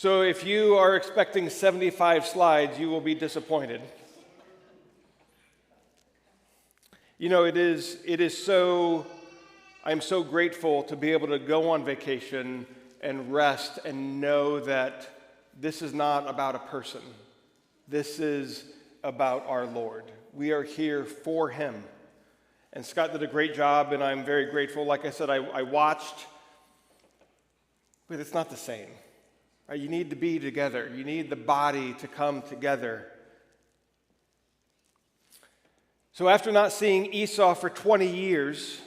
So if you are expecting 75 slides, you will be disappointed. You know, I'm so grateful to be able to go on vacation and rest and know that this is not about a person. This is about our Lord. We are here for Him. And Scott did a great job, and I'm very grateful. Like I said, I watched, but it's not the same. Right? You need to be together. You need the body to come together. So after not seeing Esau for 20 years,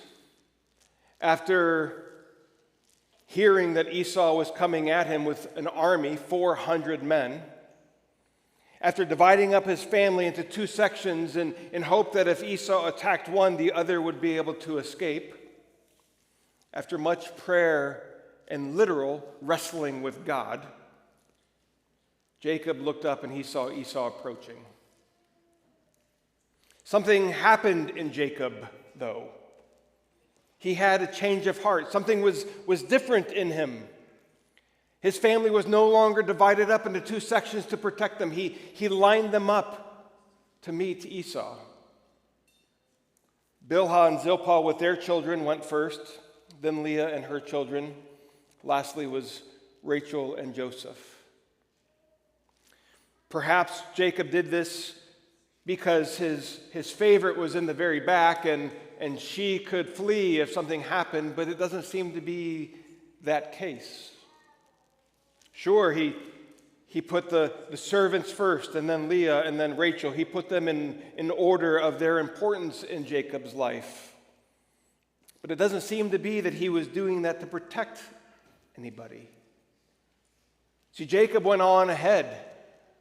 after hearing that Esau was coming at him with an army, 400 men, after dividing up his family into two sections in hope that if Esau attacked one, the other would be able to escape, after much prayer and literal wrestling with God, Jacob looked up and he saw Esau approaching. Something happened in Jacob, though. He had a change of heart. Something was different in him. His family was no longer divided up into two sections to protect them. He lined them up to meet Esau. Bilhah and Zilpah with their children went first, then Leah and her children. Lastly was Rachel and Joseph. Perhaps Jacob did this because his favorite was in the very back and she could flee if something happened, but it doesn't seem to be that case. Sure, he put the servants first, and then Leah, and then Rachel. He put them in order of their importance in Jacob's life. But it doesn't seem to be that he was doing that to protect anybody. See, Jacob went on ahead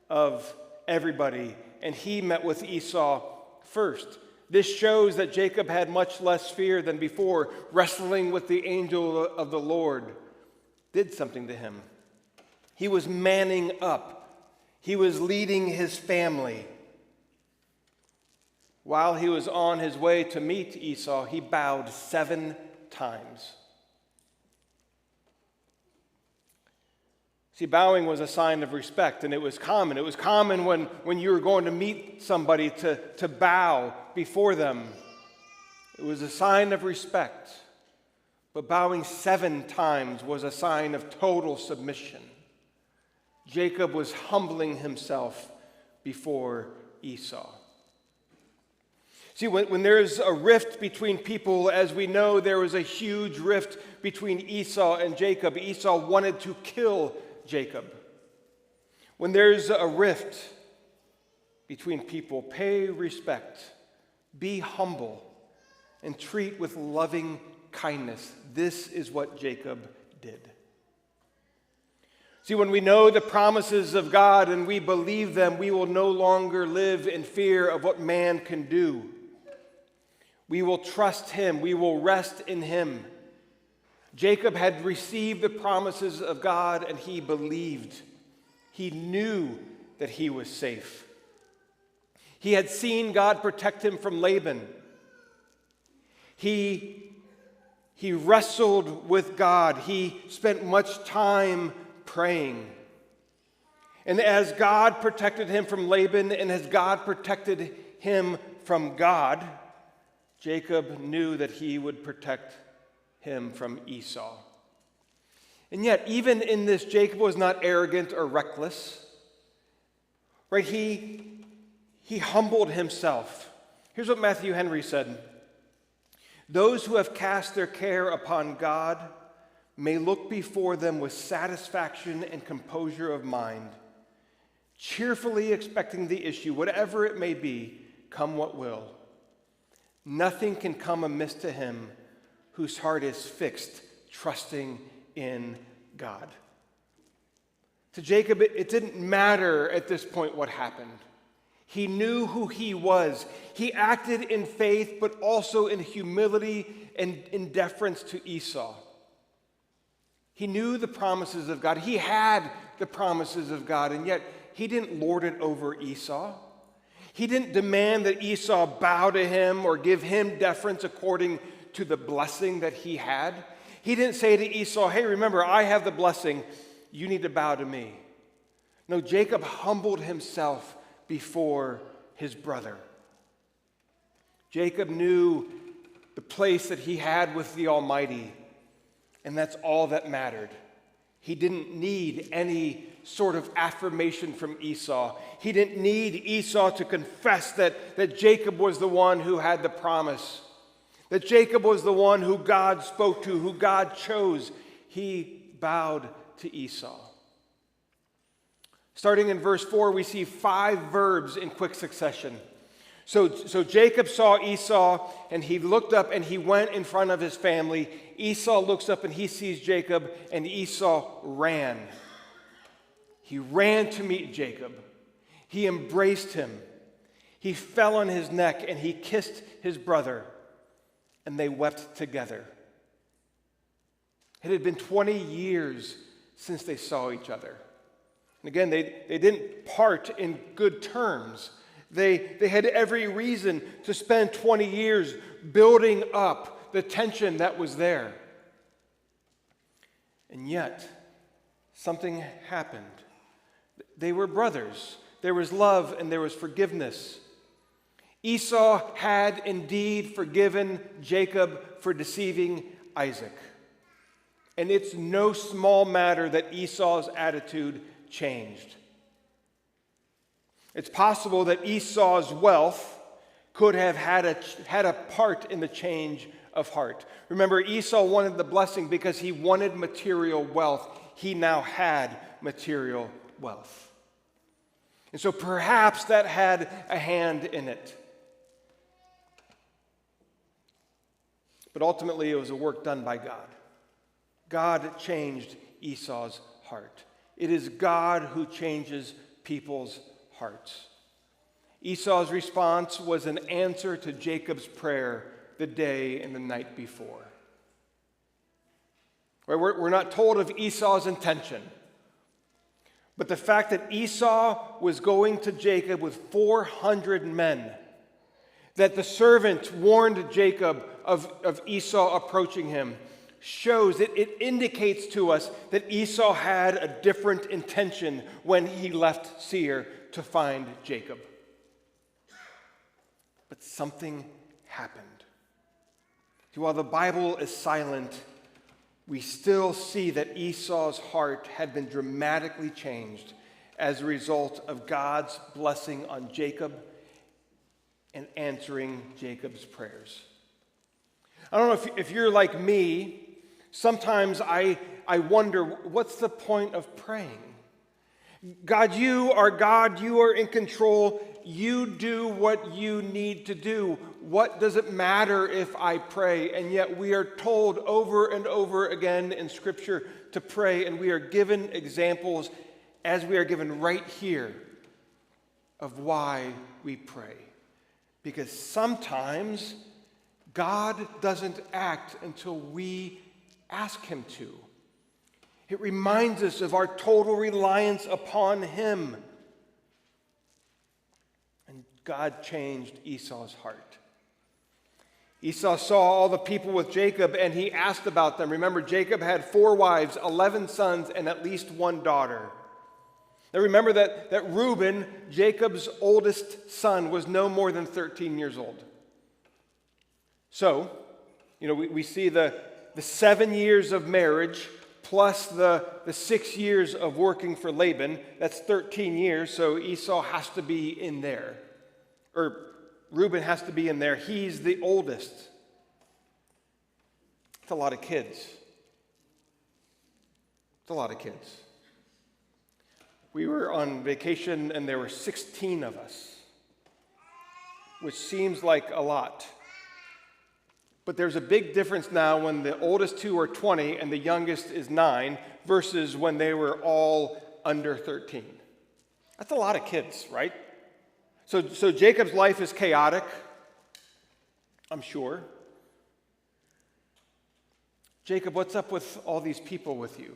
of everybody, and he met with Esau first. This shows that Jacob had much less fear than before. Wrestling with the angel of the Lord did something to him. He was manning up. He was leading his family. While he was on his way to meet Esau, he bowed 7 times. See, bowing was a sign of respect, and it was common. It was common when you were going to meet somebody to bow before them. It was a sign of respect. But bowing 7 times was a sign of total submission. Jacob was humbling himself before Esau. See, when there's a rift between people, as we know, there was a huge rift between Esau and Jacob. Esau wanted to kill Jacob. When there's a rift between people, pay respect, be humble, and treat with loving kindness. This is what Jacob did. See, when we know the promises of God and we believe them, we will no longer live in fear of what man can do. We will trust Him. We will rest in Him. Jacob had received the promises of God and he believed. He knew that he was safe. He had seen God protect him from Laban. He wrestled with God. He spent much time praying. And as God protected him from Laban and as God protected him from God, Jacob knew that he would protect him from Esau. And yet, even in this, Jacob was not arrogant or reckless. Right? He humbled himself. Here's what Matthew Henry said. Those who have cast their care upon God may look before them with satisfaction and composure of mind, cheerfully expecting the issue, whatever it may be, come what will. Nothing can come amiss to him whose heart is fixed, trusting in God. To Jacob, it didn't matter at this point what happened. He knew who he was. He acted in faith, but also in humility and in deference to Esau. He knew the promises of God. He had the promises of God, and yet he didn't lord it over Esau. He didn't demand that Esau bow to him or give him deference according to the blessing that he had. He didn't say to Esau, hey, remember, I have the blessing. You need to bow to me. No, Jacob humbled himself before his brother. Jacob knew the place that he had with the Almighty, and that's all that mattered. He didn't need any sort of affirmation from Esau. He didn't need Esau to confess that Jacob was the one who had the promise, that Jacob was the one who God spoke to, who God chose. He bowed to Esau. Starting in verse 4, we see 5 verbs in quick succession. So Jacob saw Esau, and he looked up and he went in front of his family. Esau looks up and he sees Jacob, and Esau ran. He ran to meet Jacob. He embraced him. He fell on his neck and he kissed his brother, and they wept together. It had been 20 years since they saw each other. And again, they didn't part in good terms. They had every reason to spend 20 years building up the tension that was there. And yet, something happened. They were brothers. There was love and there was forgiveness. Esau had indeed forgiven Jacob for deceiving Isaac. And it's no small matter that Esau's attitude changed. It's possible that Esau's wealth could have had a part in the change of heart. Remember, Esau wanted the blessing because he wanted material wealth. He now had material wealth. And so perhaps that had a hand in it. But ultimately, it was a work done by God. God changed Esau's heart. It is God who changes people's hearts. Esau's response was an answer to Jacob's prayer the day and the night before. We're not told of Esau's intention, but the fact that Esau was going to Jacob with 400 men, that the servant warned Jacob of Esau approaching him, shows it indicates to us that Esau had a different intention when he left Seir to find Jacob. But something happened. While the Bible is silent, we still see that Esau's heart had been dramatically changed as a result of God's blessing on Jacob and answering Jacob's prayers. I don't know if you're like me. Sometimes I wonder, what's the point of praying? God, you are in control. You do what you need to do. What does it matter if I pray? And yet we are told over and over again in Scripture to pray, and we are given examples, as we are given right here, of why we pray. Because sometimes God doesn't act until we ask him to. It reminds us of our total reliance upon him. And God changed Esau's heart. Esau saw all the people with Jacob, and he asked about them. Remember, Jacob had 4 wives, 11 sons, and at least 1 daughter. Now remember that Reuben, Jacob's oldest son, was no more than 13 years old. So, we see the 7 years of marriage plus the 6 years of working for Laban. That's 13 years, so Esau has to be in there. Or Reuben has to be in there. He's the oldest. It's a lot of kids. It's a lot of kids. We were on vacation and there were 16 of us, which seems like a lot. But there's a big difference now when the oldest 2 are 20 and the youngest is 9 versus when they were all under 13. That's a lot of kids, right? So Jacob's life is chaotic, I'm sure. Jacob, what's up with all these people with you?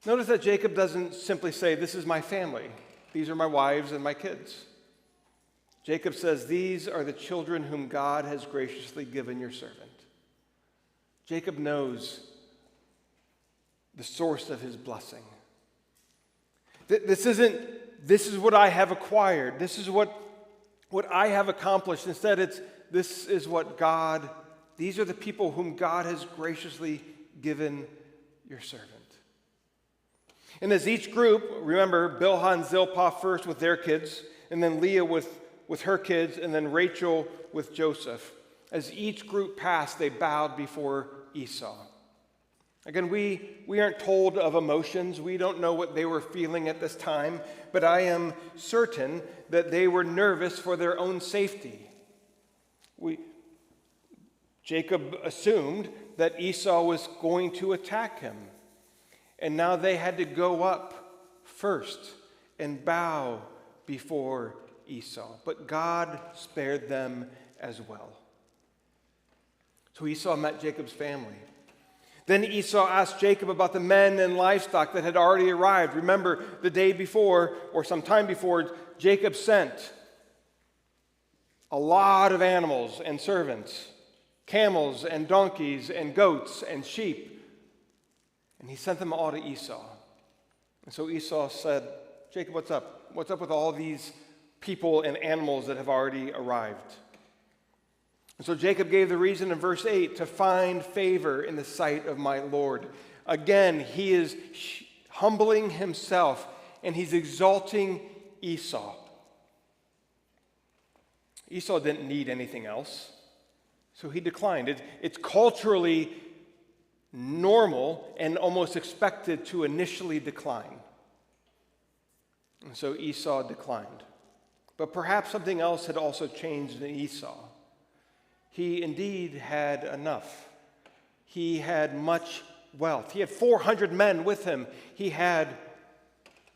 Notice that Jacob doesn't simply say, this is my family. These are my wives and my kids. Jacob says, these are the children whom God has graciously given your servant. Jacob knows the source of his blessing. This is what I have acquired. This is what I have accomplished. Instead, this is what God, these are the people whom God has graciously given your servant. And as each group, remember, Bilhah and Zilpah first with their kids, and then Leah with her kids, and then Rachel with Joseph. As each group passed, they bowed before Esau. Again, we aren't told of emotions. We don't know what they were feeling at this time, but I am certain that they were nervous for their own safety. Jacob assumed that Esau was going to attack him, and now they had to go up first and bow before Esau. But God spared them as well. So Esau met Jacob's family. Then Esau asked Jacob about the men and livestock that had already arrived. Remember, the day before, or some time before, Jacob sent a lot of animals and servants, camels and donkeys and goats and sheep. And he sent them all to Esau. And so Esau said, Jacob, what's up? What's up with all these people and animals that have already arrived? And so Jacob gave the reason in verse 8, to find favor in the sight of my Lord. Again, he is humbling himself and he's exalting Esau. Esau didn't need anything else, so he declined. It's culturally normal and almost expected to initially decline. And so Esau declined. But perhaps something else had also changed in Esau. He indeed had enough. He had much wealth. He had 400 men with him. He had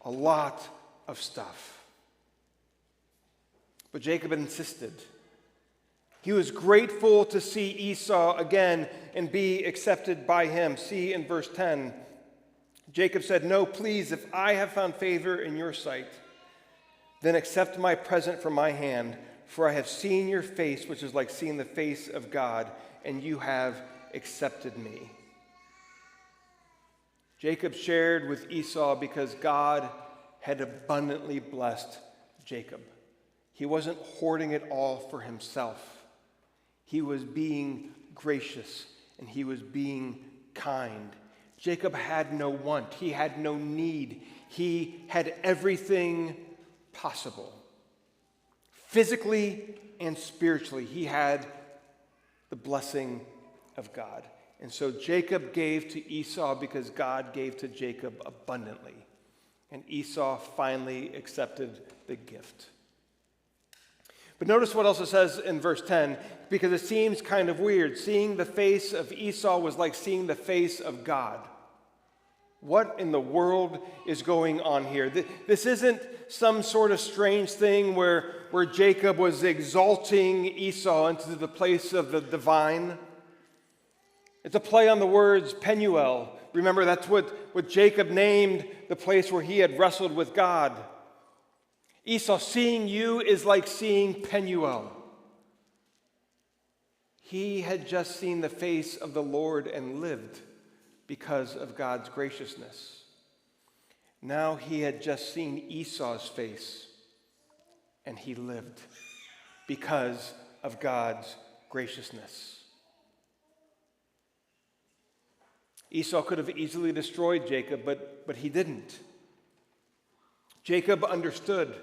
a lot of stuff. But Jacob insisted. He was grateful to see Esau again and be accepted by him. See in verse 10, Jacob said, "No, please, if I have found favor in your sight, then accept my present from my hand. For I have seen your face, which is like seeing the face of God, and you have accepted me." Jacob shared with Esau because God had abundantly blessed Jacob. He wasn't hoarding it all for himself. He was being gracious, and he was being kind. Jacob had no want. He had no need. He had everything possible. Physically and spiritually, he had the blessing of God. And so Jacob gave to Esau because God gave to Jacob abundantly. And Esau finally accepted the gift. But notice what else it says in verse 10, because it seems kind of weird. Seeing the face of Esau was like seeing the face of God. What in the world is going on here? This isn't some sort of strange thing where Jacob was exalting Esau into the place of the divine. It's a play on the words Penuel. Remember, that's what Jacob named the place where he had wrestled with God. Esau, seeing you is like seeing Penuel. He had just seen the face of the Lord and lived because of God's graciousness. Now he had just seen Esau's face, and he lived because of God's graciousness. Esau could have easily destroyed Jacob, but he didn't. Jacob understood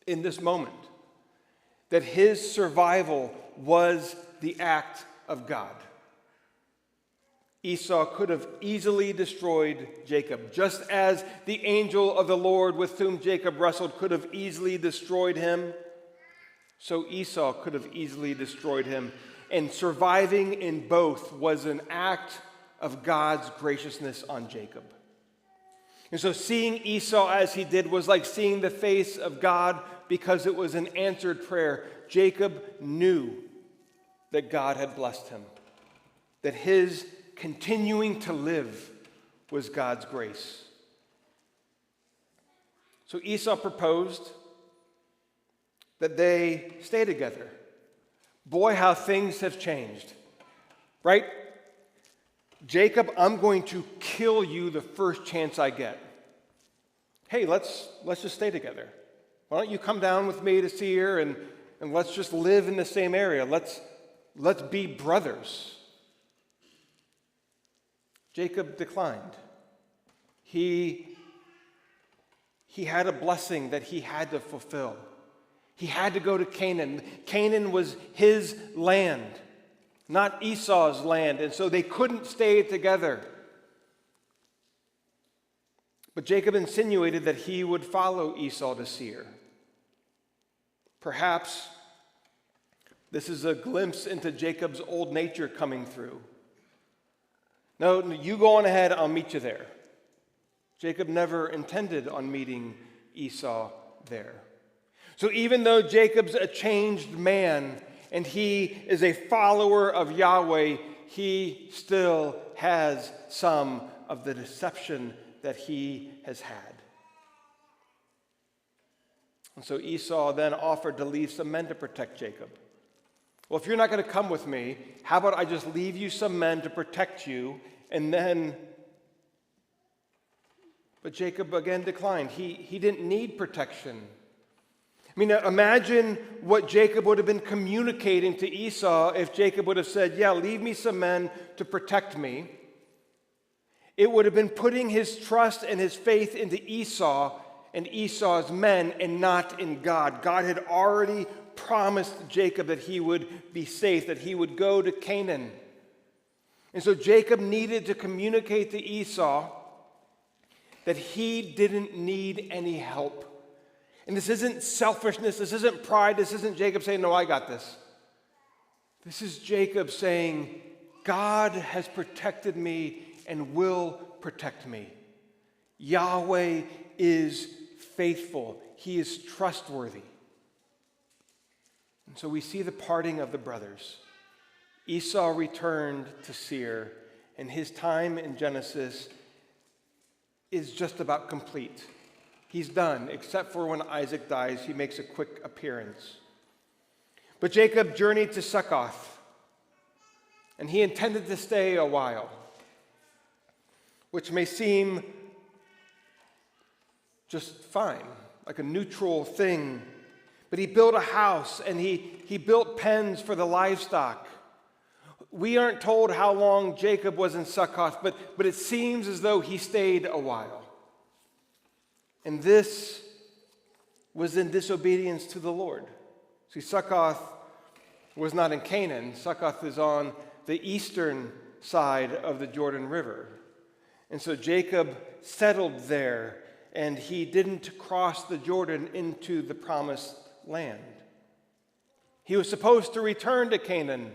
in this moment that his survival was the act of God. Esau could have easily destroyed Jacob, just as the angel of the Lord with whom Jacob wrestled could have easily destroyed him. So Esau could have easily destroyed him. And surviving in both was an act of God's graciousness on Jacob. And so seeing Esau as he did was like seeing the face of God because it was an answered prayer. Jacob knew that God had blessed him, that his continuing to live was God's grace. So Esau proposed that they stay together. Boy, how things have changed, right? Jacob, I'm going to kill you the first chance I get. hey, let's just stay together. Why don't you come down with me to Seir and let's just live in the same area. Let's be brothers. Jacob declined. He had a blessing that he had to fulfill. He had to go to Canaan. Canaan was his land, not Esau's land, and so they couldn't stay together. But Jacob insinuated that he would follow Esau to Seir. Perhaps this is a glimpse into Jacob's old nature coming through. No, you go on ahead, I'll meet you there. Jacob never intended on meeting Esau there. So even though Jacob's a changed man and he is a follower of Yahweh, he still has some of the deception that he has had. And so Esau then offered to leave some men to protect Jacob. Well, if you're not going to come with me, how about I just leave you some men to protect you, and then... But Jacob again declined. He didn't need protection. I mean, imagine what Jacob would have been communicating to Esau if Jacob would have said, yeah, leave me some men to protect me. It would have been putting his trust and his faith into Esau and Esau's men and not in God. God had already promised Jacob that he would be safe, that he would go to Canaan. And so Jacob needed to communicate to Esau that he didn't need any help. And this isn't selfishness, this isn't pride, this isn't Jacob saying, no, I got this. This is Jacob saying, God has protected me and will protect me. Yahweh is faithful. He is trustworthy. And so we see the parting of the brothers. Esau returned to Seir, and his time in Genesis is just about complete. He's done, except for when Isaac dies, he makes a quick appearance. But Jacob journeyed to Succoth, and he intended to stay a while, which may seem just fine, like a neutral thing. But he built a house, and he built pens for the livestock. We aren't told how long Jacob was in Succoth, but it seems as though he stayed a while. And this was in disobedience to the Lord. See, Succoth was not in Canaan. Succoth is on the eastern side of the Jordan River. And so Jacob settled there, and he didn't cross the Jordan into the promised land. He was supposed to return to Canaan,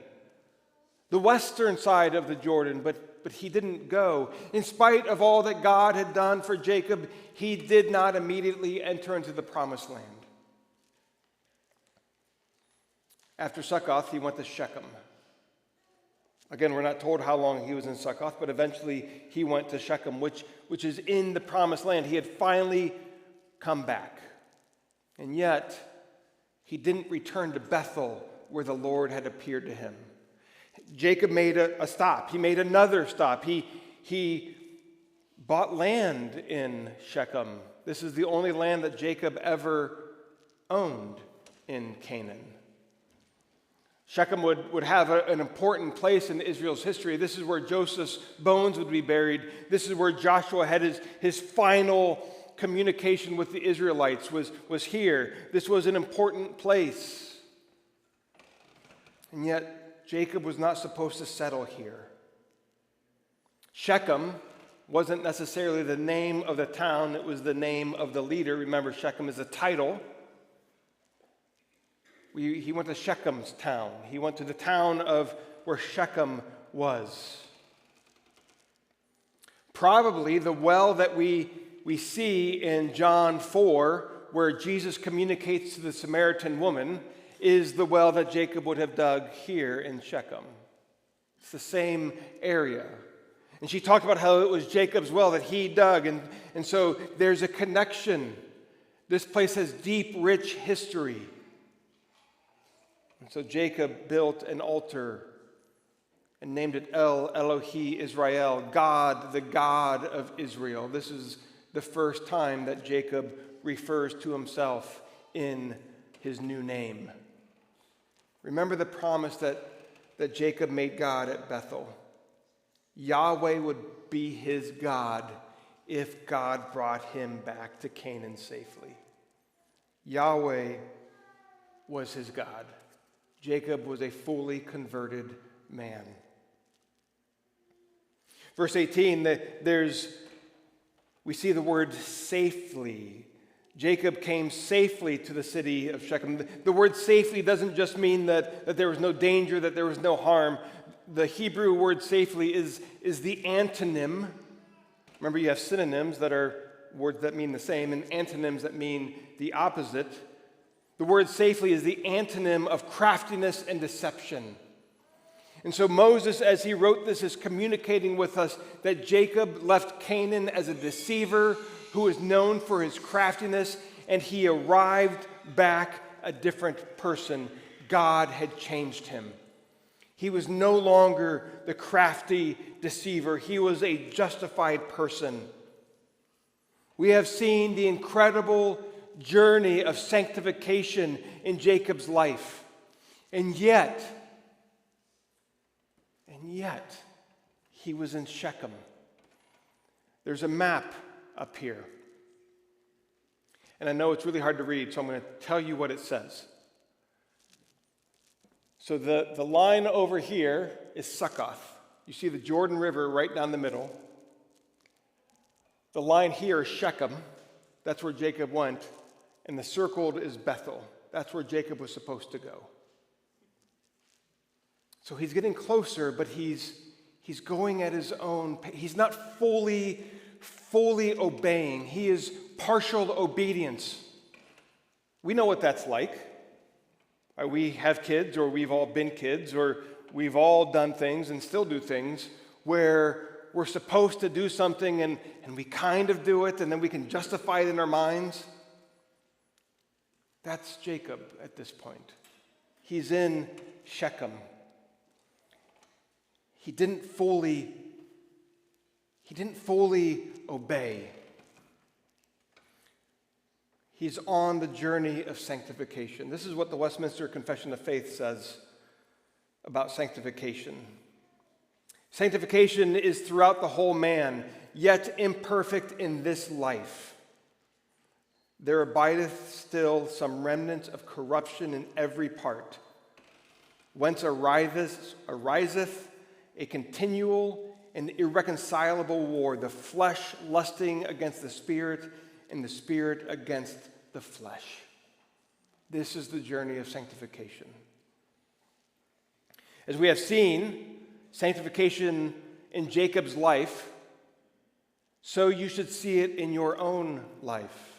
the western side of the Jordan, but he didn't go. In spite of all that God had done for Jacob, he did not immediately enter into the promised land. After Succoth, he went to Shechem. Again, we're not told how long he was in Succoth, but eventually he went to Shechem, which is in the promised land. He had finally come back. And yet, he didn't return to Bethel, where the Lord had appeared to him. Jacob made a stop. He made another stop. He bought land in Shechem. This is the only land that Jacob ever owned in Canaan. Shechem would have an important place in Israel's history. This is where Joseph's bones would be buried. This is where Joshua had his final communication with the Israelites was here. This was an important place. And yet, Jacob was not supposed to settle here. Shechem wasn't necessarily the name of the town, it was the name of the leader. Remember, Shechem is a title. He went to Shechem's town. He went to the town of where Shechem was. Probably the well that we see in John 4, where Jesus communicates to the Samaritan woman, is the well that Jacob would have dug here in Shechem. It's the same area. And she talked about how it was Jacob's well that he dug, and so there's a connection. This place has deep, rich history. And so Jacob built an altar and named it El Elohi Israel, God, the God of Israel. This is the first time that Jacob refers to himself in his new name. Remember the promise that Jacob made God at Bethel. Yahweh would be his God if God brought him back to Canaan safely. Yahweh was his God. Jacob was a fully converted man. Verse 18, we see the word safely. Jacob came safely to the city of Shechem. The word safely doesn't just mean that there was no danger, that there was no harm. The Hebrew word safely is the antonym. Remember, you have synonyms that are words that mean the same and antonyms that mean the opposite. The word safely is the antonym of craftiness and deception. And so Moses, as he wrote this, is communicating with us that Jacob left Canaan as a deceiver who is known for his craftiness, and he arrived back a different person. God had changed him. He was no longer the crafty deceiver. He was a justified person. We have seen the incredible journey of sanctification in Jacob's life. And yet, he was in Shechem. There's a map up here. And I know it's really hard to read, so I'm going to tell you what it says. So the line over here is Succoth. You see the Jordan River right down the middle. The line here is Shechem. That's where Jacob went. And the circled is Bethel. That's where Jacob was supposed to go. So he's getting closer, but he's going at his own pace. He's not fully obeying. He is partial obedience. We know what that's like. We have kids, or we've all been kids, or we've all done things and still do things where we're supposed to do something and we kind of do it, and then we can justify it in our minds. That's Jacob at this point. He's in Shechem. He didn't fully obey. He's on the journey of sanctification. This is what the Westminster Confession of Faith says about sanctification. Sanctification is throughout the whole man, yet imperfect in this life. There abideth still some remnant of corruption in every part, whence ariseth a continual and irreconcilable war, the flesh lusting against the spirit, and the spirit against the flesh. This is the journey of sanctification. As we have seen, sanctification in Jacob's life, so you should see it in your own life.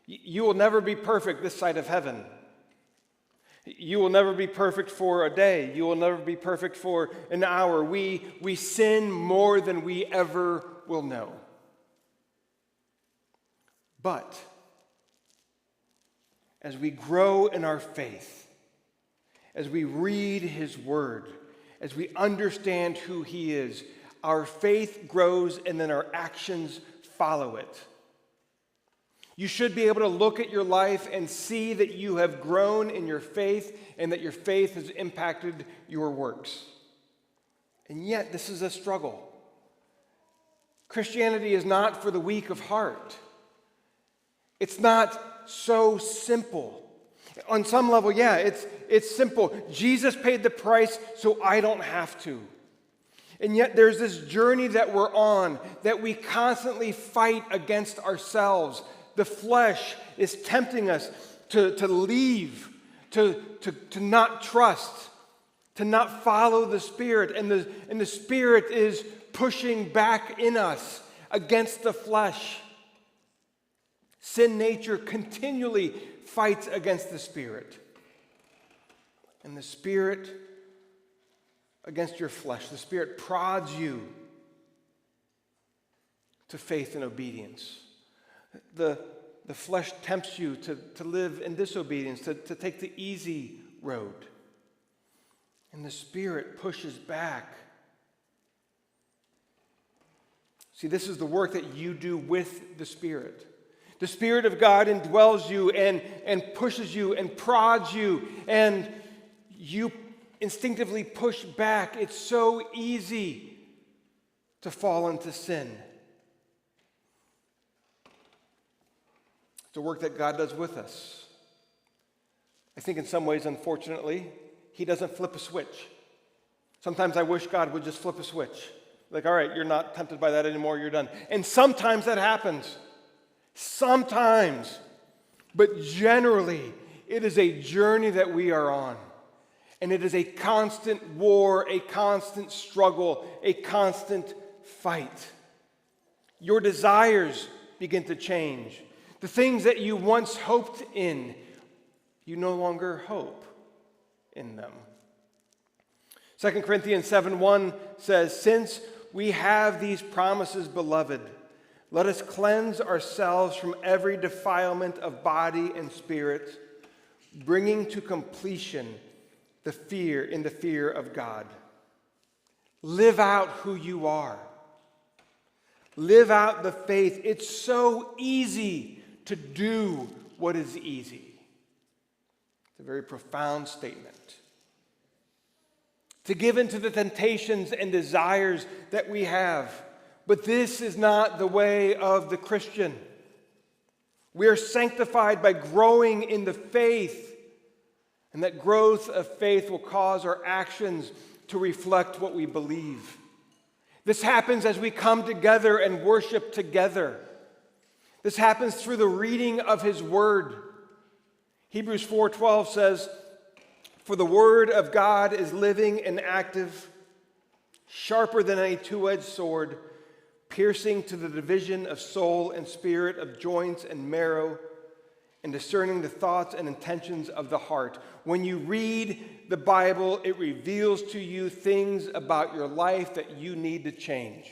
You will never be perfect this side of heaven. You will never be perfect for a day. You will never be perfect for an hour. We sin more than we ever will know. But as we grow in our faith, as we read his word, as we understand who he is, our faith grows and then our actions follow it. You should be able to look at your life and see that you have grown in your faith and that your faith has impacted your works. And yet, this is a struggle. Christianity is not for the weak of heart. It's not so simple. On some level, yeah, it's simple. Jesus paid the price, so I don't have to. And yet there's this journey that we're on that we constantly fight against ourselves. The flesh is tempting us to leave, to not trust, to not follow the Spirit. And the Spirit is pushing back in us against the flesh. Sin nature continually fights against the Spirit. And the Spirit against your flesh. The Spirit prods you to faith and obedience. The flesh tempts you to live in disobedience, to take the easy road. And the Spirit pushes back See, this is the work that you do with the Spirit. The Spirit of God indwells you and pushes you and prods you, and you instinctively push back. It's so easy to fall into sin. It's a work that God does with us. I think in some ways, unfortunately, He doesn't flip a switch. Sometimes I wish God would just flip a switch. Like, all right, you're not tempted by that anymore, you're done. And sometimes that happens. Sometimes. But generally, it is a journey that we are on. And it is a constant war, a constant struggle, a constant fight. Your desires begin to change. The things that you once hoped in, you no longer hope in them. 2 Corinthians 7:1 says, "Since we have these promises, beloved, let us cleanse ourselves from every defilement of body and spirit, bringing to completion the fear of God." Live out who you are. Live out the faith. It's so easy to do what is easy. It's a very profound statement. To give in to the temptations and desires that we have. But this is not the way of the Christian. We are sanctified by growing in the faith. And that growth of faith will cause our actions to reflect what we believe. This happens as we come together and worship together. This happens through the reading of His Word. Hebrews 4:12 says, "For the Word of God is living and active, sharper than any two-edged sword, piercing to the division of soul and spirit, of joints and marrow, and discerning the thoughts and intentions of the heart." When you read the Bible, it reveals to you things about your life that you need to change.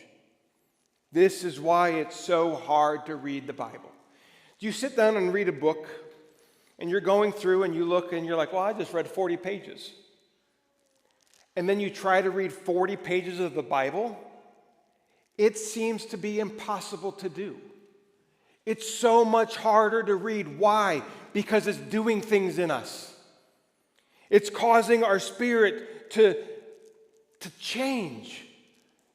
This is why it's so hard to read the Bible. Do you sit down and read a book, and you're going through and you look and you're like, well, I just read 40 pages. And then you try to read 40 pages of the Bible? It seems to be impossible to do. It's so much harder to read. Why? Because it's doing things in us. It's causing our spirit to change,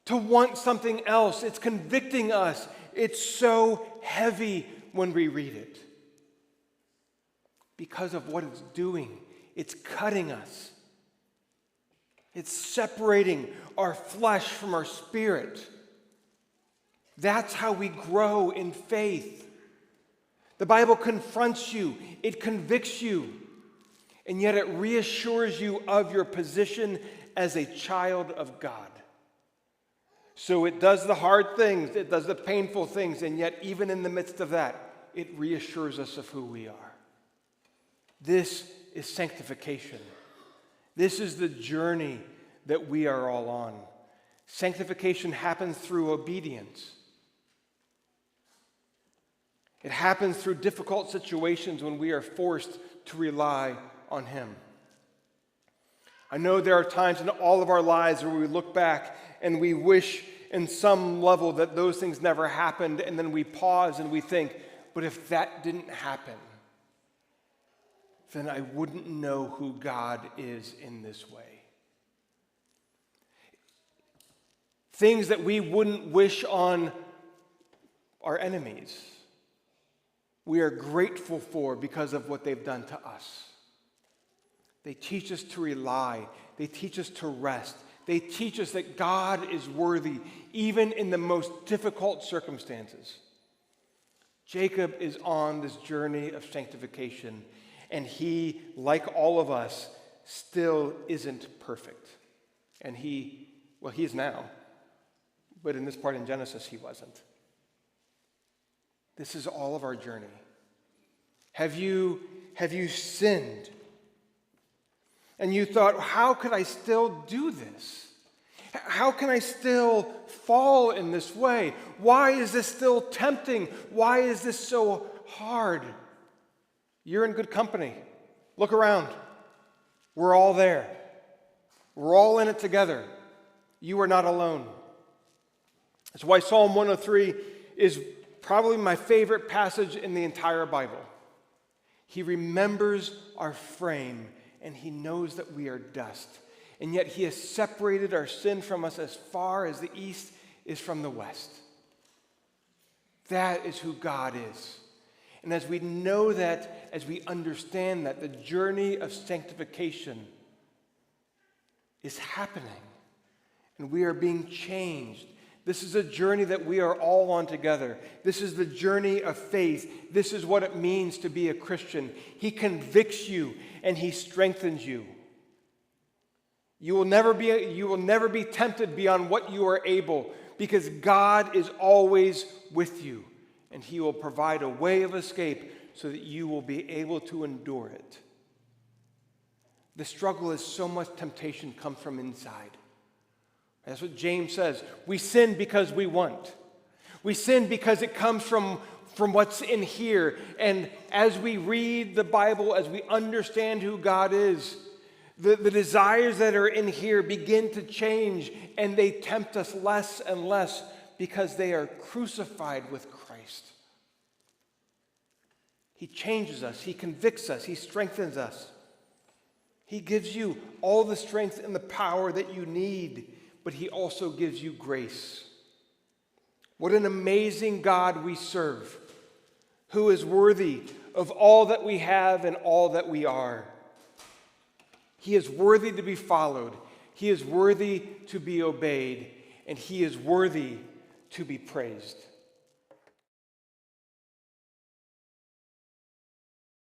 to want something else. It's convicting us. It's so heavy when we read it. Because of what it's doing. It's cutting us. It's separating our flesh from our spirit. That's how we grow in faith. The Bible confronts you. It convicts you. And yet it reassures you of your position as a child of God. So it does the hard things. It does the painful things. And yet even in the midst of that, it reassures us of who we are. This is sanctification. This is the journey that we are all on. Sanctification happens through obedience. It happens through difficult situations when we are forced to rely on Him. I know there are times in all of our lives where we look back and we wish in some level that those things never happened, and then we pause and we think, but if that didn't happen, then I wouldn't know who God is in this way. Things that we wouldn't wish on our enemies, we are grateful for because of what they've done to us. They teach us to rely. They teach us to rest. They teach us that God is worthy, even in the most difficult circumstances. Jacob is on this journey of sanctification. And he, like all of us, still isn't perfect. And he is now. But in this part in Genesis, he wasn't. This is all of our journey. Have you sinned? And you thought, how could I still do this? How can I still fall in this way? Why is this still tempting? Why is this so hard? You're in good company. Look around. We're all there. We're all in it together. You are not alone. That's why Psalm 103 is probably my favorite passage in the entire Bible. He remembers our frame, and he knows that we are dust. And yet he has separated our sin from us as far as the east is from the west. That is who God is. And as we know that, as we understand that, the journey of sanctification is happening. And we are being changed. This is a journey that we are all on together. This is the journey of faith. This is what it means to be a Christian. He convicts you and he strengthens you. You will never be tempted beyond what you are able, because God is always with you, and he will provide a way of escape so that you will be able to endure it. The struggle is so much temptation comes from inside. That's what James says. We sin because we want. We sin because it comes from what's in here. And as we read the Bible, as we understand who God is, the desires that are in here begin to change, and they tempt us less and less because they are crucified with Christ. He changes us. He convicts us. He strengthens us. He gives you all the strength and the power that you need, but he also gives you grace. What an amazing God we serve, who is worthy of all that we have and all that we are. He is worthy to be followed. He is worthy to be obeyed, and he is worthy to be praised.